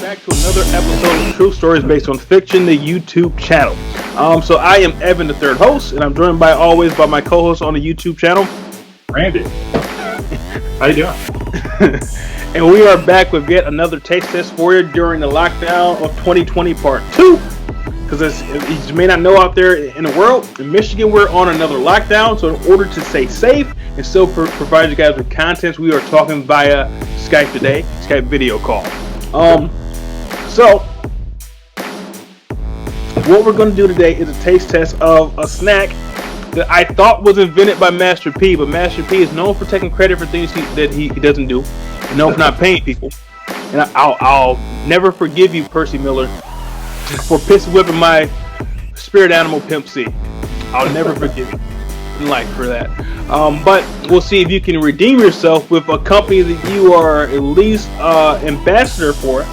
back to another episode of True Stories Based on Fiction, the YouTube channel. So I am Evan, the third host, and I'm joined always by my co-host on the YouTube channel, Randy. How you doing? And we are back with yet another taste test for you during the lockdown of 2020 Part 2. Because as you may not know out there in the world, in Michigan, we're on another lockdown. So in order to stay safe and still provide you guys with content, we are talking via Skype today, Skype video call. So what we're going to do today is a taste test of a snack that I thought was invented by Master P, but Master P is known for taking credit for things that he doesn't do, and known for not paying people. And I'll never forgive you, Percy Miller, for piss whipping my spirit animal Pimp C. I'll never forgive you in life for that. But we'll see if you can redeem yourself with a company that you are at least ambassador for.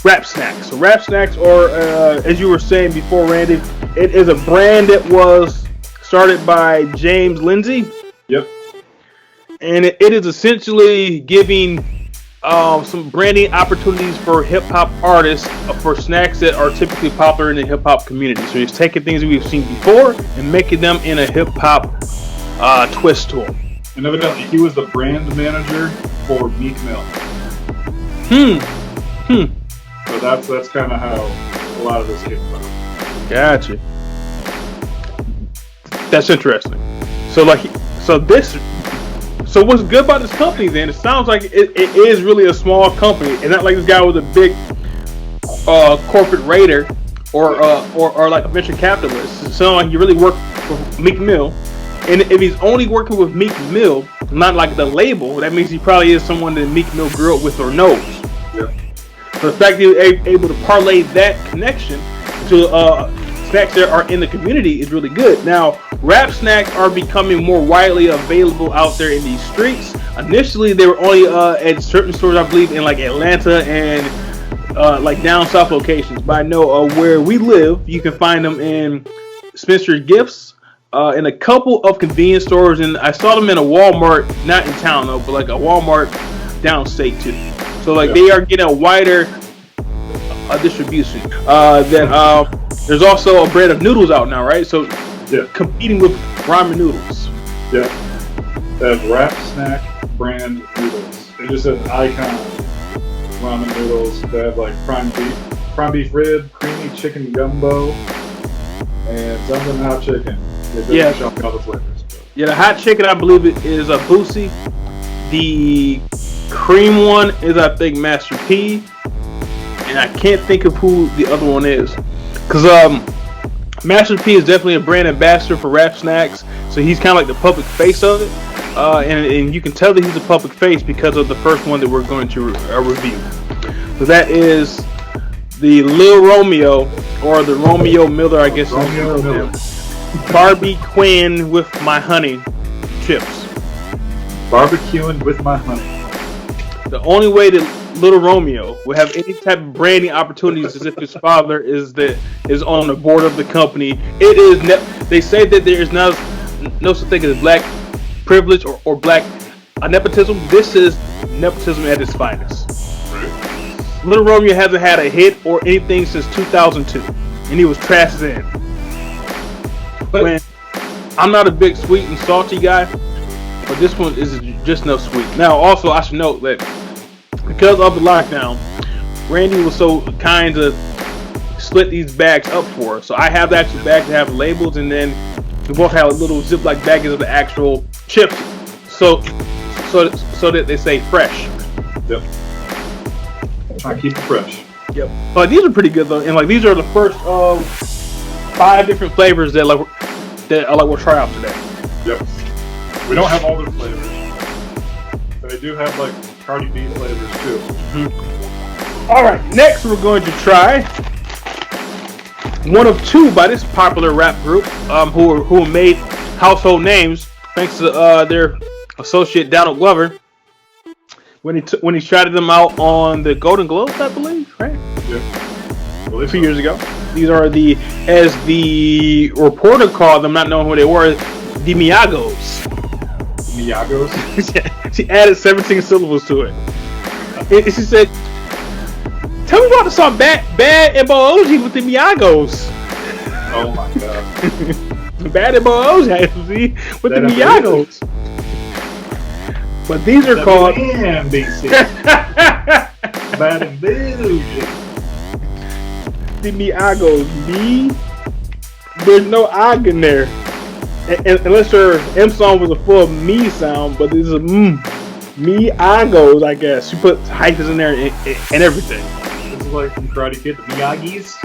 Rap Snacks. So Rap Snacks are, as you were saying before, Randy, it is a brand that was started by James Lindsay. Yep. And it is essentially giving some branding opportunities for hip-hop artists for snacks that are typically popular in the hip-hop community. So he's taking things that we've seen before and making them in a hip-hop twist to them. And evidently he was the brand manager for Meek Mill. So that's kind of how a lot of this came about. Gotcha. That's interesting. So what's good about this company then? It sounds like it is really a small company. It's not like this guy was a big corporate raider or like a venture capitalist. It sounds like you really work for Meek Mill. And if he's only working with Meek Mill, not like the label, that means he probably is someone that Meek Mill grew up with or knows. Yeah. So the fact that he was able to parlay that connection to snacks that are in the community is really good. Now, Rap Snacks are becoming more widely available out there in these streets. Initially, they were only at certain stores, I believe, in like Atlanta and like down south locations. But I know where we live, you can find them in Spencer's Gifts, in a couple of convenience stores, and I saw them in a Walmart, not in town though, but like a Walmart downstate too. So like they are getting a wider distribution. There's also a brand of noodles out now, right? So competing with ramen noodles. Yeah. They have Rap Snack brand noodles. They just have Icon ramen noodles. They have like prime beef rib, creamy chicken gumbo, and something hot chicken. They show me all the flavors. Yeah, the hot chicken I believe it is a Boosie. The cream one is I think Master P, and I can't think of who the other one is. Because Master P is definitely a brand ambassador for Rap Snacks, so he's kind of like the public face of it. And you can tell that he's a public face because of the first one that we're going to review. So that is the Lil Romeo, or the Romeo Miller, I guess. Romeo Miller. Barbie Quinn with my honey chips. Barbecuing with my honey. The only way that Little Romeo will have any type of branding opportunities is if his father is on the board of the company. It is they say that there is no such thing as black privilege or black nepotism. This is nepotism at its finest. Right. Little Romeo hasn't had a hit or anything since 2002, and he was trashed in. When I'm not a big sweet and salty guy, but this one is just no sweet. Now, also, I should note that because of the lockdown, Randy was so kind to split these bags up for us. So I have the actual bag that have labels, and then we both have little Ziploc baggies of the actual chips, so that they say fresh. Yep. Try to keep it fresh. Yep. But these are pretty good though, and like these are the first 5 different flavors that we'll try out today. Yep. We don't have all their flavors, but they do have like Cardi B flavors too. Mm-hmm. All right, next we're going to try one of 2 by this popular rap group, who made household names thanks to their associate Donald Glover when he shouted them out on the Golden Globes, I believe, right? Yeah. A few years ago. These are as the reporter called them, not knowing who they were, the Miyagos. Miyagos? She added 17 syllables to it. She said, ought to saw Bad and Boji with the Miyagos. Oh my god. Bad and Boji with the That Miyagos. But these are called NBC. Bad and Bougie. the Miyagos. There's no ag in there. Unless your M song was a full me sound, but this is a Miyagos, I guess. You put hyphens in there and everything. This is like from Karate Kid, the Miyagi's.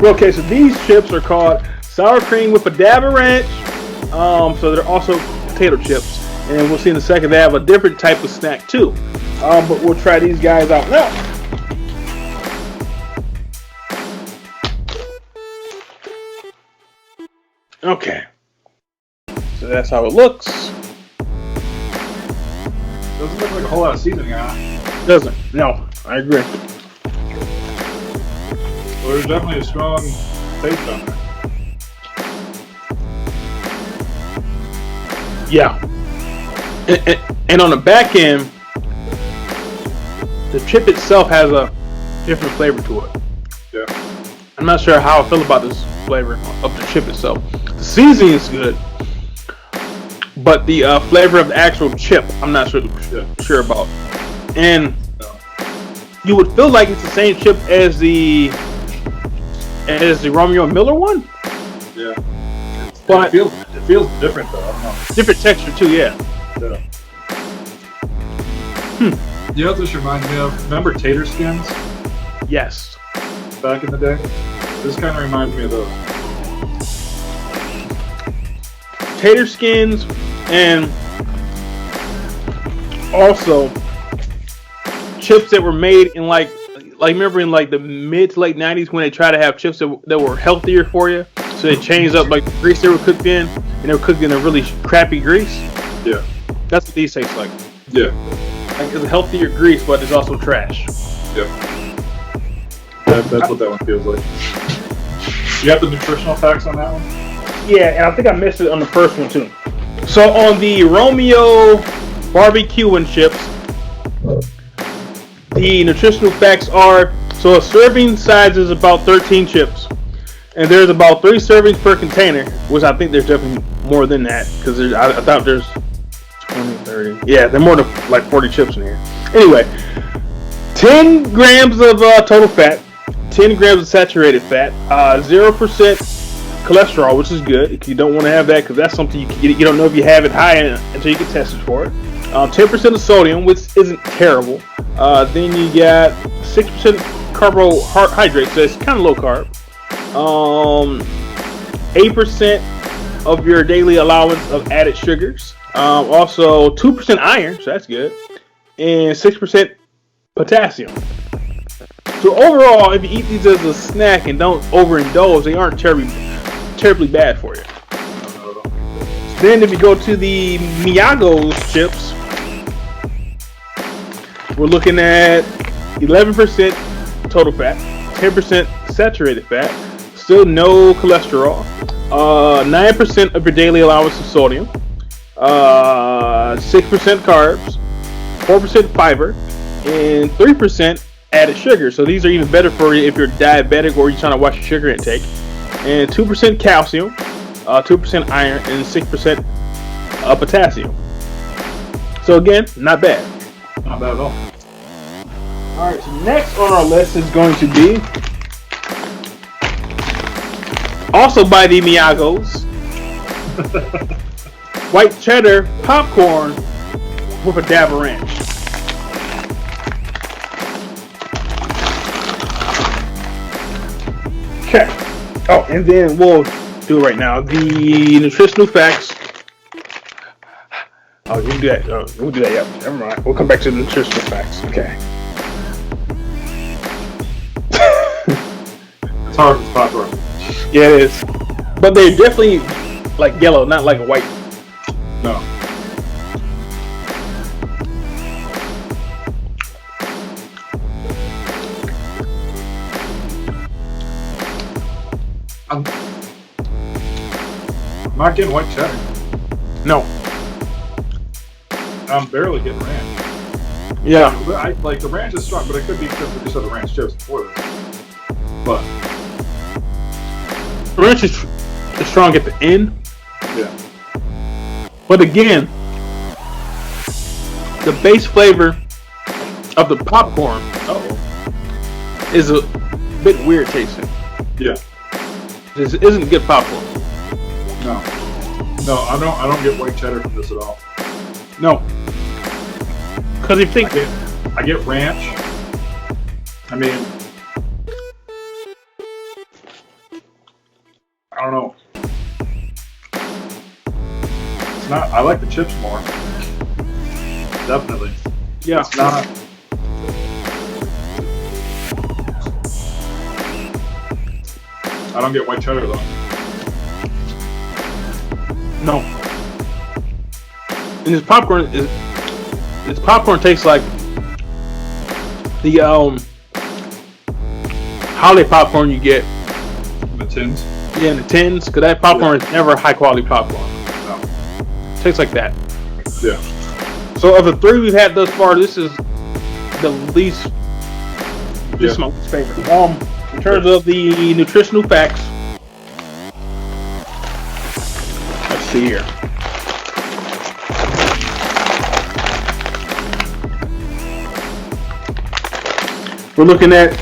Okay, so these chips are called sour cream with a dab of ranch. So they're also potato chips. And we'll see in a second they have a different type of snack too. But we'll try these guys out now. Okay. So that's how it looks. Doesn't look like a whole lot of seasoning on it. Doesn't. No, I agree. Well, there's definitely a strong taste on it. Yeah. And on the back end, the chip itself has a different flavor to it. Yeah. I'm not sure how I feel about this flavor of the chip itself. The seasoning is good, but the flavor of the actual chip, I'm not sure about. And you would feel like it's the same chip as the Romeo Miller one. Yeah. But it feels different though. I don't know. Different texture too, yeah. Yeah. You know what this reminds me of? Remember Tater Skins Yes. back in the day? This kind of reminds me of those. Tater skins, and also chips that were made in like remember in like the mid to late 90s when they tried to have chips that were healthier for you, so they changed up like the grease they were cooked in, and they were cooked in a really crappy grease. Yeah. That's what these taste like. Yeah. Like it's a healthier grease, but it's also trash. Yeah. That's what that one feels like. You have the nutritional facts on that one? Yeah, and I think I missed it on the first one too. So on the Romeo barbecue and chips, the nutritional facts are, so a serving size is about 13 chips, and there's about 3 servings per container, which I think there's definitely more than that, because I thought there's 20, 30. Yeah, there are more than like 40 chips in here. Anyway, 10 grams of total fat, 10 grams of saturated fat, 0% cholesterol, which is good. You don't want to have that because that's something you don't know if you have it high until you get tested for it. 10% of sodium, which isn't terrible. Then you got 6% carbohydrates, so it's kind of low carb. 8% of your daily allowance of added sugars. Also 2% iron, so that's good, and 6% potassium. So overall, if you eat these as a snack and don't overindulge, they aren't terribly bad for you. Then if you go to the Miyagos chips, we're looking at 11% total fat, 10% saturated fat, still no cholesterol, 9% of your daily allowance of sodium, 6% carbs, 4% fiber, and 3% added sugar. So these are even better for you if you're diabetic or you're trying to watch your sugar intake. And 2% calcium, 2% iron, and 6% potassium. So again, not bad. Not bad at all. Alright, so next on our list is going to be also by the Miyagos, white cheddar popcorn with a dab of ranch. Okay. Oh, and then we'll do it right now. The nutritional facts. Oh, you can do that. Oh, we'll do that. Yep. Never mind. We'll come back to the nutritional facts. Okay. It's hard with popcorn. Yeah, it is. But they're definitely like yellow, not like a white. No. I'm not getting white cheddar. No. I'm barely getting ranch. Yeah. I like the ranch is strong, but it could be because we just had the ranch chips before this. But Ranch is strong at the end, yeah, but again, the base flavor of the popcorn is a bit weird tasting. yeah, This isn't good popcorn. no, I don't get white cheddar from this at all. No, because you think I get ranch. I mean, I don't know. It's not. I like the chips more. Definitely. yeah, It's not. I don't get white cheddar though. no. And this popcorn tastes like the holiday popcorn you get The tins. in the tins, because that popcorn is never high quality popcorn. No. Tastes like that. Yeah. So of the three we've had thus far, this is the least. This is my least favorite. In terms of the nutritional facts, let's see here. We're looking at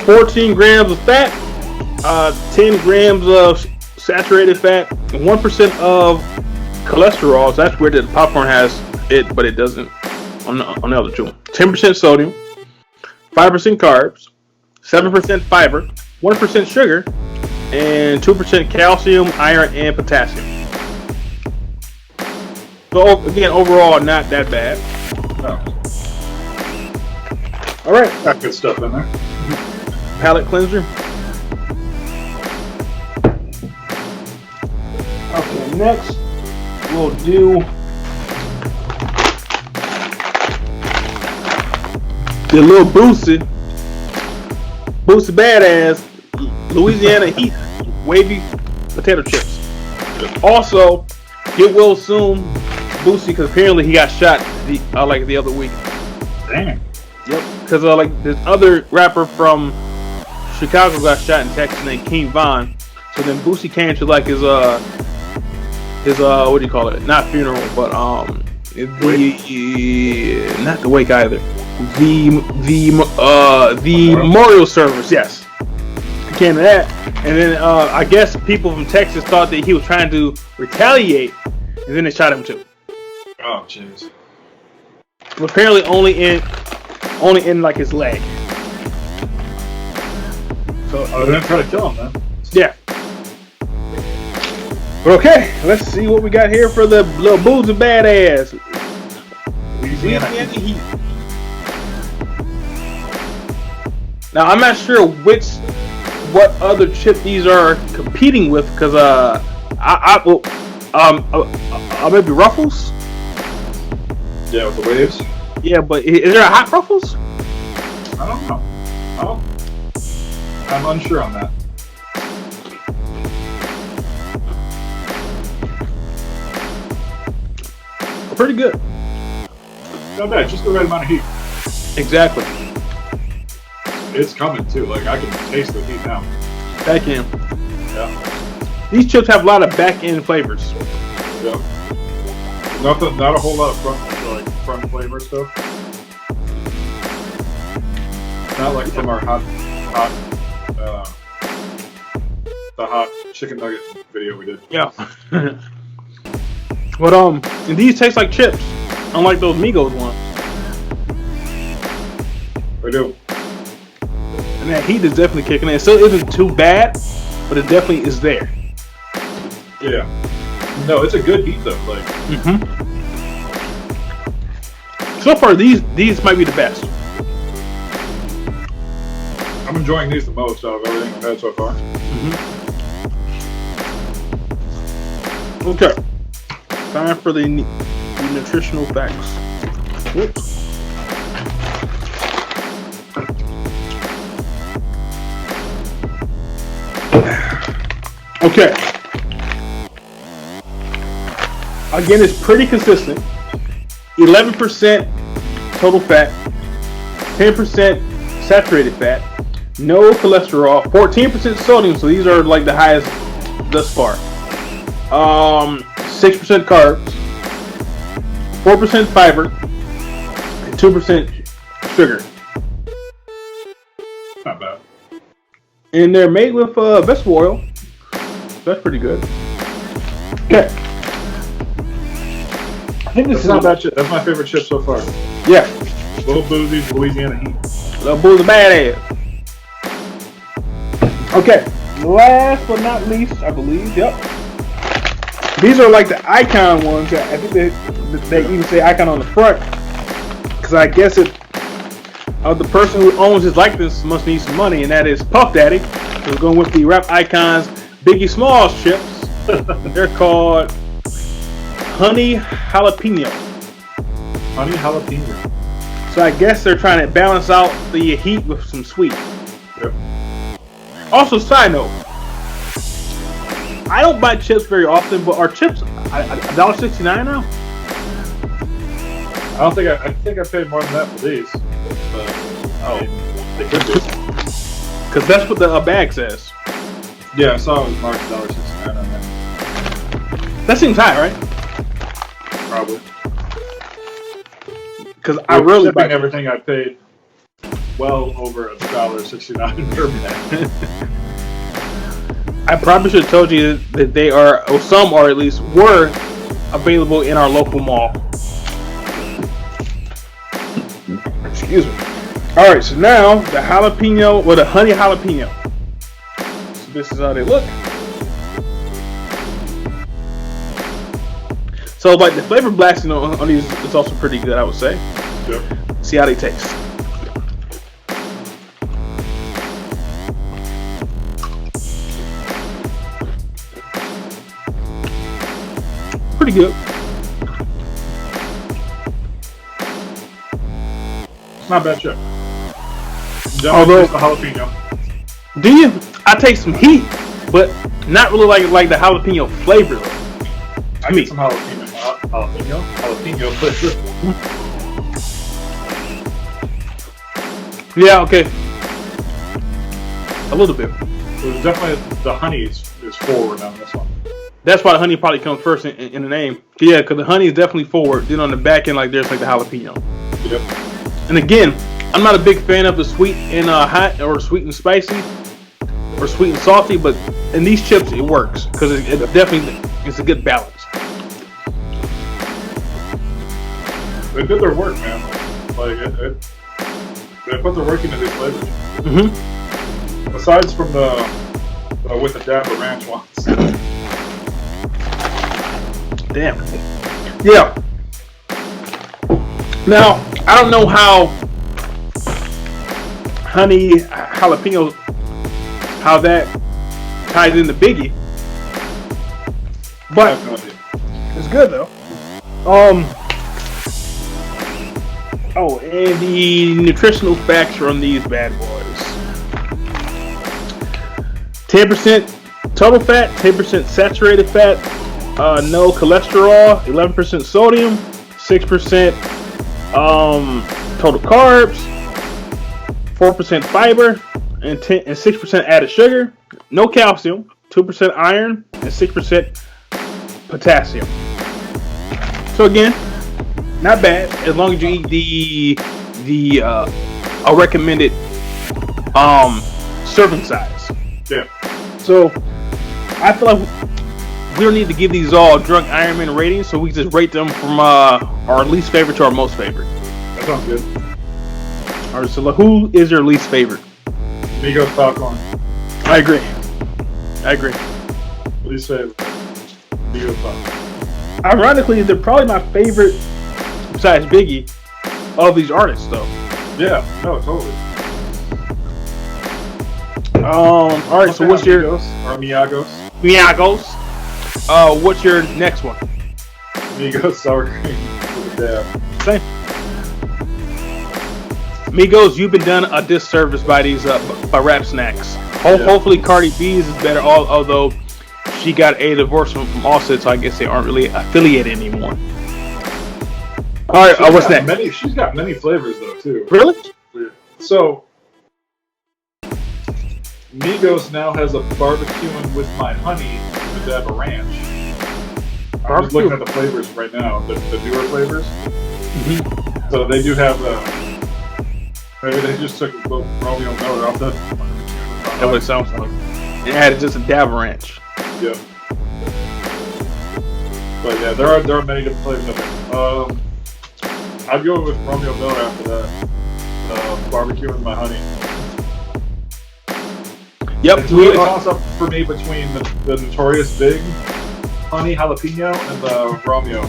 14 grams of fat, 10 grams of saturated fat, and 1% of cholesterol. So that's weird that the popcorn has it, but it doesn't on the other two. 10% sodium, 5% carbs, 7% fiber, 1% sugar, and 2% calcium, iron, and potassium. So again, overall, not that bad. No. All right, Got good stuff in there. palate cleanser. Okay, next we'll do the little Boosie Badass Louisiana Heat wavy potato chips. Also, get well soon, Boosie, because apparently he got shot like the other week. Dang. Yep, because like this other rapper from Chicago got shot in Texas named King Von. So then Boosie came to like his what do you call it? Not funeral, but not the wake either. The memorial service. Yes, he came to that, and then I guess people from Texas thought that he was trying to retaliate, and then they shot him too. Oh jeez. But apparently only in like his leg. So I didn't try to kill him then. yeah. Okay, let's see what we got here for the little Boosie Badass. Louisiana. Heat. Now I'm not sure what other chip these are competing with, because maybe Ruffles. Yeah, with the waves. Yeah, but is there a hot Ruffles? I don't know. I'm unsure on that. Pretty good. Not bad. Just the right amount of heat. Exactly. It's coming too. Like I can taste the heat now. Back in. Yeah. These chips have a lot of back end flavors. Yeah. Not a whole lot of front flavor stuff. Not like from our the hot chicken nugget video we did. Yeah. But and these taste like chips, unlike those Migos ones. We do. And that heat is definitely kicking in. It still isn't too bad, but it definitely is there. Yeah. No, it's a good heat though. Like. So far, these might be the best. I'm enjoying these the most out of everything I've had so far. Okay. Time for the nutritional facts. Whoops. Okay. Again, it's pretty consistent. 11% total fat, 10% saturated fat, no cholesterol, 14% sodium. So these are like the highest thus far. 6% carbs, 4% fiber, and 2% sugar. Not bad. And they're made with vegetable oil. That's pretty good. Okay. I think this That's is not bad chip. That's my favorite chip so far. Yeah. Little Boozy's Louisiana Heat. Little Boo's a badass. Okay. Last but not least, I believe. Yep. These are like the icon ones. I think they even say icon on the front. Because I guess the person who owns his likeness must need some money, and that is Puff Daddy. So we're going with the Rap Icons Biggie Smalls chips. They're called Honey Jalapeno. Honey Jalapeno. So I guess they're trying to balance out the heat with some sweet. Yep. Also, side note, I don't buy chips very often, but are chips $1.69 now? I think I paid more than that for these. But they could be. Because that's what the bag says. Yeah, I saw it was marked $1.69 on that. That seems high, right? Probably. Because I really shipping everything I paid well over $1.69 per bag. I probably should have told you that they are, or some are at least, were available in our local mall. Excuse me. Alright, so now the jalapeno, or the honey jalapeno. So this is how they look. So like the flavor blasting on these is also pretty good, I would say. Yep. See how they taste. Pretty good. Not bad chip. Although the jalapeno. Do you? I taste some heat, but not really like the jalapeno flavor. I get some jalapeno flavor. Yeah, okay. A little bit. It was definitely the honey is forward on this one. That's why the honey probably comes first in the name. Yeah, because the honey is definitely forward. Then on the back end, like there's like the jalapeno. Yep. And again, I'm not a big fan of the sweet and hot or sweet and spicy or sweet and salty, but in these chips it works because it definitely it's a good balance. They did their work, man. Like they put their work into these flavors. Mm-hmm. Besides from the with the Dapper Ranch ones. Damn. Yeah. Now, I don't know how honey jalapeno, how that ties into Biggie, but it's good though. Oh, and the nutritional facts on these bad boys: 10% total fat, 10% saturated fat, no cholesterol, 11% sodium, 6% total carbs, 4% fiber, and 6% added sugar, no calcium, 2% iron, and 6% potassium. So again, not bad as long as you eat the recommended serving size. Yeah. So I feel like we don't need to give these all drunk Ironman ratings, so we just rate them from our least favorite to our most favorite. That sounds good. All right, so who is your least favorite? Migos popcorn. I agree. Least favorite. Migos popcorn. Ironically, they're probably my favorite, besides Biggie, of these artists, though. Yeah, no, totally. All right, so what's your Miyagos? What's your next one? Migos sour cream with a dab. Same. Migos, you've been done a disservice by these by Rap Snacks. Hopefully Cardi B's is better, although she got a divorce from Offset, so I guess they aren't really affiliated anymore. All right, what's got next? She's got many flavors though too. Really? So Migos now has a barbecuing with my honey with Java Ranch. I'm just looking at the flavors right now, the newer flavors. Mm-hmm. So they do have maybe they just took the Romeo Miller off the. That's what it sounds like. It added just a dab ranch. Yeah. But yeah, there are many different flavors of it. I'd go with Romeo Miller after that. Barbecue with my honey. Yep. It's really toss up for me between the Notorious Big honey jalapeno and the Romeo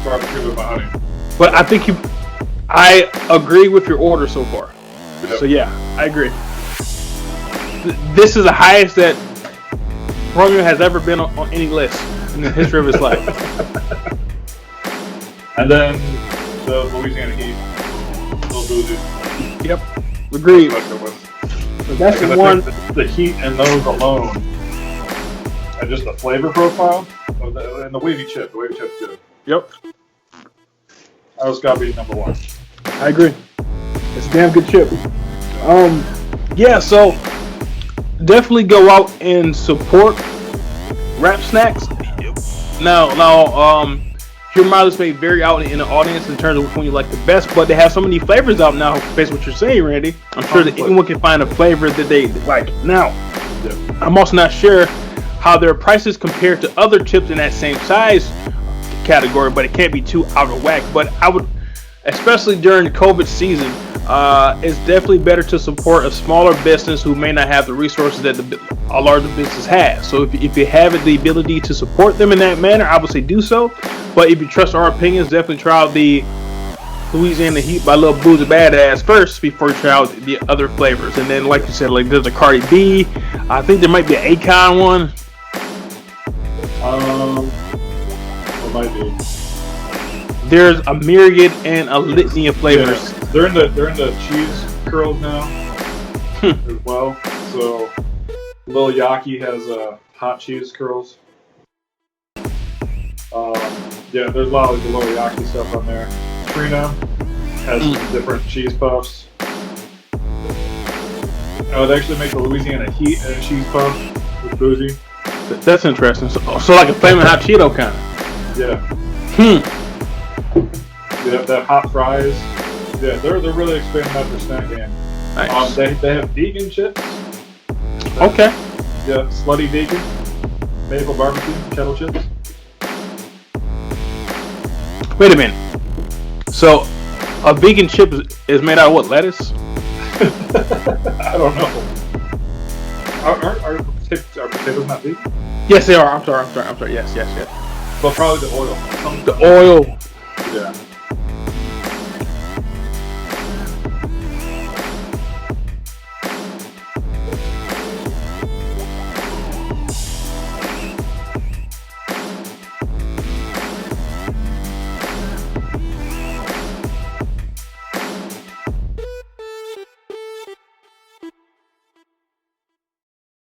barbecue with my honey. But I agree with your order so far. Yep. So yeah, I agree. This is the highest that Romeo has ever been on any list in the history of his life. And then the Louisiana Heat, Little Boozy. Yep, agreed. That's the one. The heat and those alone, and just the flavor profile, and the wavy chip. The wavy chip's good. Yep, That was gotta be number one. I agree. It's a damn good chip. Yeah. So definitely go out and support Rap Snacks. Now, your mileage may vary out in the audience in terms of which one you like the best, but they have so many flavors out now, based on what you're saying, Randy. I'm sure that anyone can find a flavor that they like. Now, I'm also not sure how their prices compare to other chips in that same size category, but it can't be too out of whack. But I would, especially during the COVID season, it's definitely better to support a smaller business who may not have the resources that a larger business has. So if you have the ability to support them in that manner, I would say do so. But if you trust our opinions, definitely try out the Louisiana Heat by Lil Boozy Badass first before you try out the other flavors. And then, like you said, like there's a Cardi B. I think there might be an Akon one. It might be. There's a myriad and a litany of flavors. Yeah, they're in the cheese curls now as well. So Lil Yachty has hot cheese curls. Yeah, there's a lot of the Lil Yachty stuff on there. Trina has some different cheese puffs. I would actually make the Louisiana Heat and a cheese puff with Boozy. That's interesting. So like a flaming hot Cheeto kind of. Yeah. Yeah, that hot fries. Yeah, they're really expanding out their snack game. Nice. They have vegan chips. Okay. Yeah, slutty vegan. Maple barbecue, kettle chips. Wait a minute. So a vegan chip is made out of what? Lettuce? I don't know. Are potatoes not vegan? Yes, they are. I'm sorry. Yes. Well, probably the oil. The oil. Yeah.